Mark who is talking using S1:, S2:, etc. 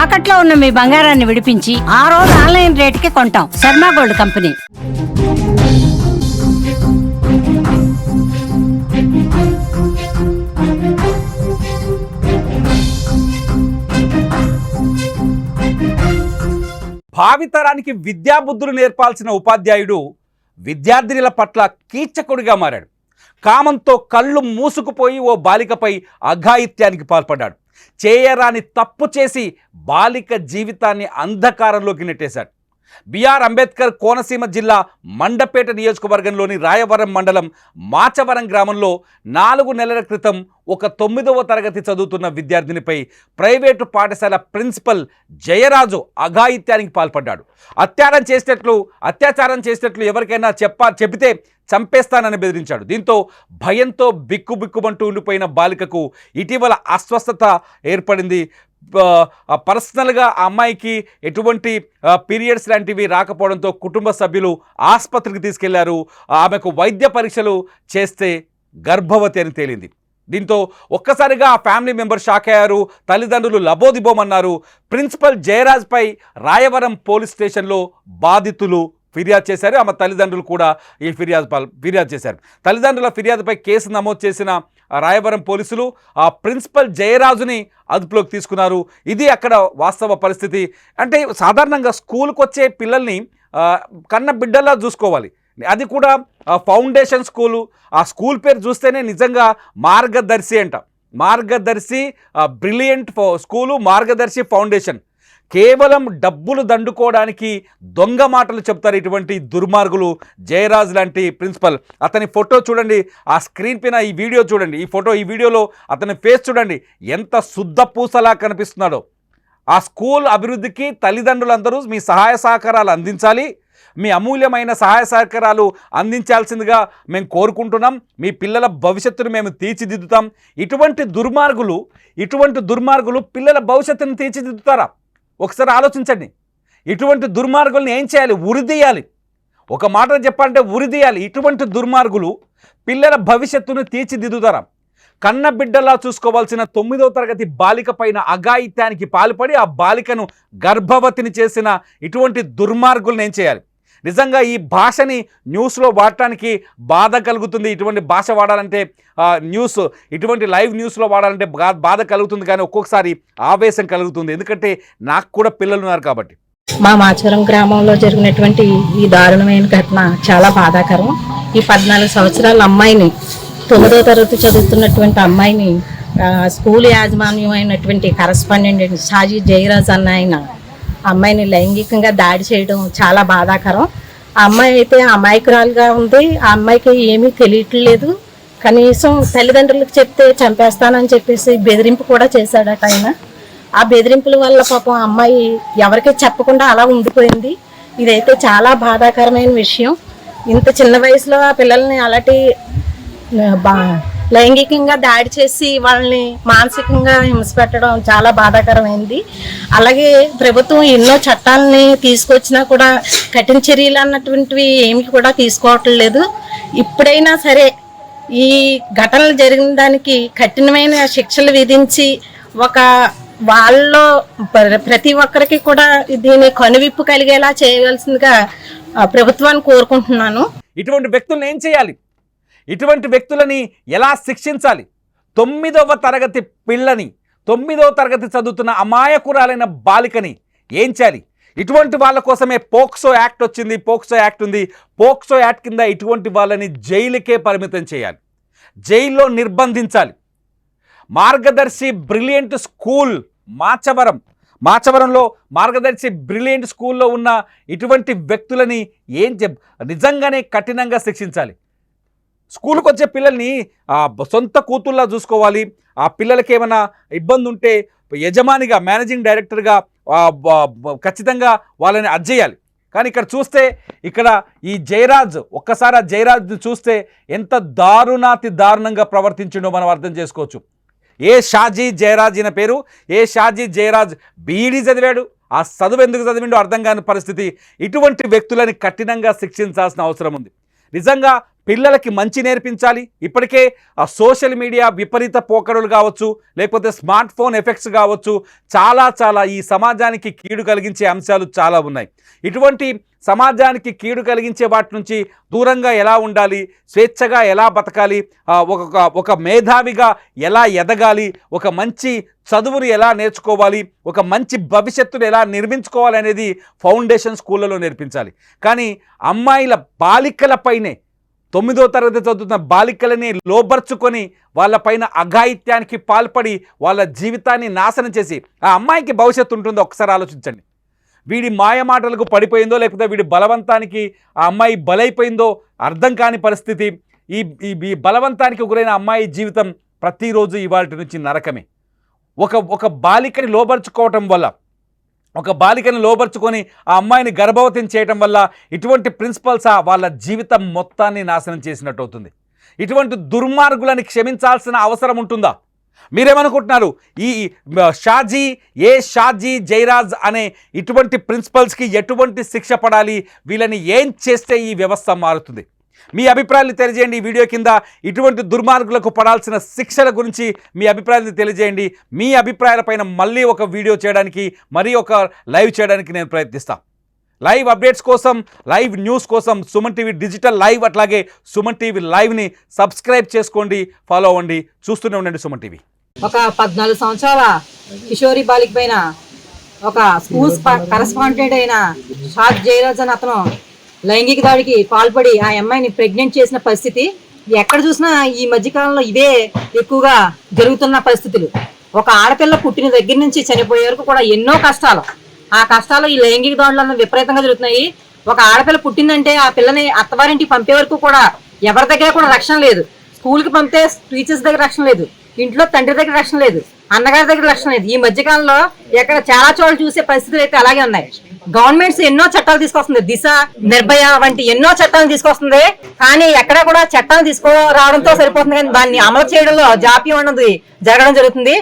S1: తాకట్లో ఉన్న మీ బంగారాన్ని విడిపించి ఆ రోజు ఆన్లైన్ రేటుకి కొంటాం. Sharma gold company.
S2: భావితరానికి విద్యాబుద్ధులు నేర్పాల్సిన ఉపాధ్యాయుడు విద్యార్థినుల పట్ల కీచకుడిగా మారాడు. కామంతో కళ్ళు మూసుకుపోయి ఓ బాలికపై అఘాయిత్యానికి పాల్పడ్డాడు. చేయరాని తప్పు చేసి బాలిక జీవితాన్ని అంధకారంలోకి నెట్టేశాడు. బిఆర్ అంబేద్కర్ కోనసీమ జిల్లా మండపేట నియోజకవర్గంలోని రాయవరం మండలం మాచవరం గ్రామంలో 4 నెలల క్రితం ఒక 9వ తరగతి చదువుతున్న విద్యార్థినిపై ప్రైవేటు పాఠశాల ప్రిన్సిపల్ జయరాజు అఘాయిత్యానికి పాల్పడ్డాడు. అత్యాచారం చేసినట్లు ఎవరికైనా చెబితే చంపేస్తానని బెదిరించాడు. దీంతో భయంతో బిక్కుబిక్కుమంటూ ఉండిపోయిన బాలికకు ఇటీవల అస్వస్థత ఏర్పడింది. పర్సనల్గా ఆ అమ్మాయికి ఎటువంటి పీరియడ్స్ లాంటివి రాకపోవడంతో కుటుంబ సభ్యులు ఆసుపత్రికి తీసుకెళ్లారు. ఆమెకు వైద్య పరీక్షలు చేస్తే గర్భవతి అని తేలింది. దీంతో ఒక్కసారిగా ఆ ఫ్యామిలీ మెంబర్ షాక్ అయ్యారు. తల్లిదండ్రులు లబోదిబోమన్నారు. ప్రిన్సిపల్ జయరాజ్పై రాయవరం పోలీస్ స్టేషన్లో బాధితులు ఫిర్యాదు చేశారు. ఆమె తల్లిదండ్రులు కూడా ఈ ఫిర్యాదు చేశారు. తల్లిదండ్రుల ఫిర్యాదుపై కేసు నమోదు చేసిన రాయవరం పోలీసులు ఆ ప్రిన్సిపల్ జయరాజుని అదుపులోకి తీసుకున్నారు. ఇది అక్కడ వాస్తవ పరిస్థితి. అంటే సాధారణంగా స్కూల్కి వచ్చే పిల్లల్ని కన్న బిడ్డల్లా చూసుకోవాలి. అది కూడా ఫౌండేషన్ స్కూలు. ఆ స్కూల్ పేరు చూస్తేనే నిజంగా మార్గదర్శి అంట. మార్గదర్శి బ్రిలియంట్ స్కూలు, మార్గదర్శి ఫౌండేషన్. కేవలం డబ్బులు దండుకోవడానికి దొంగ మాటలు చెప్తారు ఇటువంటి దుర్మార్గులు. జయరాజ్ లాంటి ప్రిన్సిపల్, అతని ఫోటో చూడండి, ఆ స్క్రీన్ పైన ఈ వీడియో చూడండి, ఈ వీడియోలో అతని ఫేస్ చూడండి, ఎంత శుద్ధ పూసలా కనిపిస్తున్నాడో. ఆ స్కూల్ అభివృద్ధికి తల్లిదండ్రులందరూ మీ సహాయ సహకారాలు అందించాలి. మీ అమూల్యమైన సహాయ సహకారాలు అందించాల్సిందిగా మేము కోరుకుంటున్నాం. మీ పిల్లల భవిష్యత్తును మేము తీర్చిదిద్దుతాం. ఇటువంటి దుర్మార్గులు పిల్లల భవిష్యత్తును తీర్చిదిద్దుతారా? ఒకసారి ఆలోచించండి. ఇటువంటి దుర్మార్గులను ఏం చేయాలి? ఉరిదీయాలి. ఒక మాట చెప్పాలంటే ఉరిదీయాలి. ఇటువంటి దుర్మార్గులు పిల్లల భవిష్యత్తును తీర్చిదిద్దుతారా? కన్న బిడ్డలా చూసుకోవాల్సిన 9వ తరగతి బాలిక పైన అఘాయిత్యానికి పాల్పడి ఆ బాలికను గర్భవతిని చేసిన ఇటువంటి దుర్మార్గులను ఏం చేయాలి? నిజంగా ఈ భాషని న్యూస్లో వాడటానికి బాధ కలుగుతుంది. ఇటువంటి భాష వాడాలంటే ఇటువంటి లైవ్ న్యూస్లో వాడాలంటే బాధ కలుగుతుంది, కానీ ఒక్కొక్కసారి ఆవేశం కలుగుతుంది. ఎందుకంటే నాకు కూడా పిల్లలు ఉన్నారు కాబట్టి.
S3: మా మాచవరం గ్రామంలో జరిగినటువంటి ఈ దారుణమైన ఘటన చాలా బాధాకరం. ఈ 14 సంవత్సరాల అమ్మాయిని, 9వ తరగతి చదువుతున్నటువంటి అమ్మాయిని స్కూల్ యాజమాన్యం అయినటువంటి కరస్పాండెంట్ షాజీ జయరాజ్ అన్న ఆయన అమ్మాయిని లైంగికంగా దాడి చేయడం చాలా బాధాకరం. ఆ అమ్మాయి అయితే అమాయకురాలుగా ఉంది. ఆ అమ్మాయికి ఏమీ తెలియట్లేదు. కనీసం తల్లిదండ్రులకు చెప్తే చంపేస్తానని చెప్పేసి బెదిరింపు కూడా చేశాడట ఆయన. ఆ బెదిరింపుల వల్ల పాపం అమ్మాయి ఎవరికీ చెప్పకుండా అలా ఉండిపోయింది. ఇదైతే చాలా బాధాకరమైన విషయం. ఇంత చిన్న వయసులో ఆ పిల్లల్ని అలాంటి లైంగికంగా దాడి చేసి వాళ్ళని మానసికంగా హింస పెట్టడం చాలా బాధాకరమైంది. అలాగే ప్రభుత్వం ఎన్నో చట్టాలని తీసుకొచ్చినా కూడా కఠిన చర్యలు అన్నటువంటివి ఏమి కూడా తీసుకోవట్లేదు. ఇప్పుడైనా సరే ఈ ఘటనలు జరిగిన దానికి కఠినమైన శిక్షలు విధించి వాళ్ళలో ప్రతి ఒక్కరికి కూడా దీని కనువిప్పు కలిగేలా చేయవలసిందిగా ప్రభుత్వాన్ని కోరుకుంటున్నాను.
S2: ఇటువంటి వ్యక్తులను ఏం చేయాలి? ఇటువంటి వ్యక్తులని ఎలా శిక్షించాలి? 9వ తరగతి పిల్లని, 9వ తరగతి చదువుతున్న అమాయకురాలైన బాలికని ఏం చేయాలి? ఇటువంటి వాళ్ళ కోసమే పోక్సో యాక్ట్ వచ్చింది. పోక్సో యాక్ట్ ఉంది. పోక్సో యాక్ట్ కింద ఇటువంటి వాళ్ళని జైలుకే పరిమితం చేయాలి, జైల్లో నిర్బంధించాలి. మార్గదర్శి బ్రిలియంట్ స్కూల్ మాచవరంలో మార్గదర్శి బ్రిలియంట్ స్కూల్లో ఉన్న ఇటువంటి వ్యక్తులని నిజంగానే కఠినంగా శిక్షించాలి. స్కూల్కి వచ్చే పిల్లల్ని సొంత కూతుల్లా చూసుకోవాలి. ఆ పిల్లలకి ఏమైనా ఇబ్బంది ఉంటే యజమానిగా, మేనేజింగ్ డైరెక్టర్గా ఖచ్చితంగా వాళ్ళని అజ్జేయాలి. కానీ ఇక్కడ చూస్తే ఈ జయరాజ్, ఒక్కసారి ఆ జయరాజ్ని చూస్తే ఎంత దారుణంగా ప్రవర్తించిండో మనం అర్థం చేసుకోవచ్చు. షాజీ జయరాజ్ ఈయన పేరు. షాజీ జయరాజ్ బీఈడీ చదివాడు. ఆ చదువు ఎందుకు చదివిండో అర్థం కాని పరిస్థితి. ఇటువంటి వ్యక్తులని కఠినంగా శిక్షించాల్సిన అవసరం ఉంది. నిజంగా పిల్లలకి మంచి నేర్పించాలి. ఇప్పటికే ఆ సోషల్ మీడియా విపరీత పోకడలు కావచ్చు, లేకపోతే స్మార్ట్ ఫోన్ ఎఫెక్ట్స్ కావచ్చు, చాలా ఈ సమాజానికి కీడు కలిగించే అంశాలు చాలా ఉన్నాయి. ఇటువంటి సమాజానికి కీడు కలిగించే వాటి నుంచి దూరంగా ఎలా ఉండాలి, స్వేచ్ఛగా ఎలా బతకాలి, ఒక మేధావిగా ఎలా ఎదగాలి, ఒక మంచి చదువును ఎలా నేర్చుకోవాలి, ఒక మంచి భవిష్యత్తును ఎలా నిర్మించుకోవాలి అనేది ఫౌండేషన్ స్కూళ్ళలో నేర్పించాలి. కానీ అమ్మాయిల బాలికలపైనే 9వ తరగతి చదువుతున్న బాలికలని లోబర్చుకొని వాళ్ళపైన అఘాయిత్యానికి పాల్పడి వాళ్ళ జీవితాన్ని నాశనం చేసి ఆ అమ్మాయికి భవిష్యత్తు ఉంటుందో ఒకసారి ఆలోచించండి. వీడి మాయమాటలకు పడిపోయిందో లేకపోతే వీడి బలవంతానికి ఆ అమ్మాయి బలైపోయిందో అర్థం కాని పరిస్థితి. ఈ బలవంతానికి గురైన అమ్మాయి జీవితం ప్రతిరోజు ఇవాళ నుంచి నరకమే. ఒక బాలికని లోబర్చుకోవటం వల్ల, ఒక బాలికని లోబర్చుకొని ఆ అమ్మాయిని గర్భవతిని చేయటం వల్ల ఇటువంటి ప్రిన్సిపల్స్ వాళ్ళ జీవితం మొత్తాన్ని నాశనం చేసినట్టు అవుతుంది. ఇటువంటి దుర్మార్గులని క్షమించాల్సిన అవసరం ఉంటుందా? మీరేమనుకుంటున్నారు? ఈ షాజీ జైరాజ్ అనే ఇటువంటి ప్రిన్సిపల్స్కి ఎటువంటి శిక్ష పడాలి? వీళ్ళని ఏం చేస్తే ఈ వ్యవస్థ మారుతుంది? మీ అభిప్రాయాలు తెలియజేయండి. ఈ వీడియో కింద ఇటువంటి దుర్మార్గులకు పడాల్సిన శిక్షల గురించి మీ అభిప్రాయాలు తెలియజేయండి. మీ అభిప్రాయాలపైన మళ్ళీ ఒక వీడియో చేయడానికి, మరీ ఒక లైవ్ చేయడానికి నేను ప్రయత్నిస్తాను. లైవ్ అప్డేట్స్ కోసం, లైవ్ న్యూస్ కోసం సుమన్ టీవీ డిజిటల్ లైవ్, అట్లాగే సుమన్ టీవీ లైవ్ని సబ్స్క్రైబ్ చేసుకోండి, ఫాలో అవ్వండి, చూస్తూనే ఉండండి సుమన్ టీవీ.
S3: ఒక 14 సంవత్సరాల కిషోరి బాలిక పైన ఒక స్కూల్ కరెస్పాండెంట్ అయిన షాద్ జయరాజ్ అని అతను లైంగిక దాడికి పాల్పడి ఆ అమ్మాయిని ప్రెగ్నెంట్ చేసిన పరిస్థితి ఎక్కడ చూసినా ఈ మధ్యకాలంలో ఇవే ఎక్కువగా జరుగుతున్న పరిస్థితులు. ఒక ఆడపిల్ల పుట్టిన దగ్గర నుంచి చనిపోయే వరకు కూడా ఎన్నో కష్టాలు, ఆ కష్టాలు ఈ లైంగిక దాడులు విపరీతంగా జరుగుతున్నాయి. ఒక ఆడపిల్ల పుట్టిందంటే ఆ పిల్లని అత్తవారింటికి పంపే వరకు కూడా ఎవరి దగ్గర కూడా రక్షణ లేదు. స్కూల్కి పంపితే టీచర్స్ దగ్గర రక్షణ లేదు, ఇంట్లో తండ్రి దగ్గర రక్షణ లేదు, అన్నగారి దగ్గర రక్షణ లేదు. ఈ మధ్యకాలంలో ఎక్కడ చాలా చోట్ల చూసే పరిస్థితులు అయితే అలాగే ఉన్నాయి. గవర్నమెంట్స్ ఎన్నో చట్టాలు తీసుకొస్తుంది, దిశ, నిర్భయ వంటి ఎన్నో చట్టాలు తీసుకొస్తుంది. కానీ ఎక్కడ కూడా చట్టాలు తీసుకురావడంతో సరిపోతుంది, కానీ దాన్ని అమలు చేయడంలో జాప్యం అన్నది జరగడం జరుగుతుంది.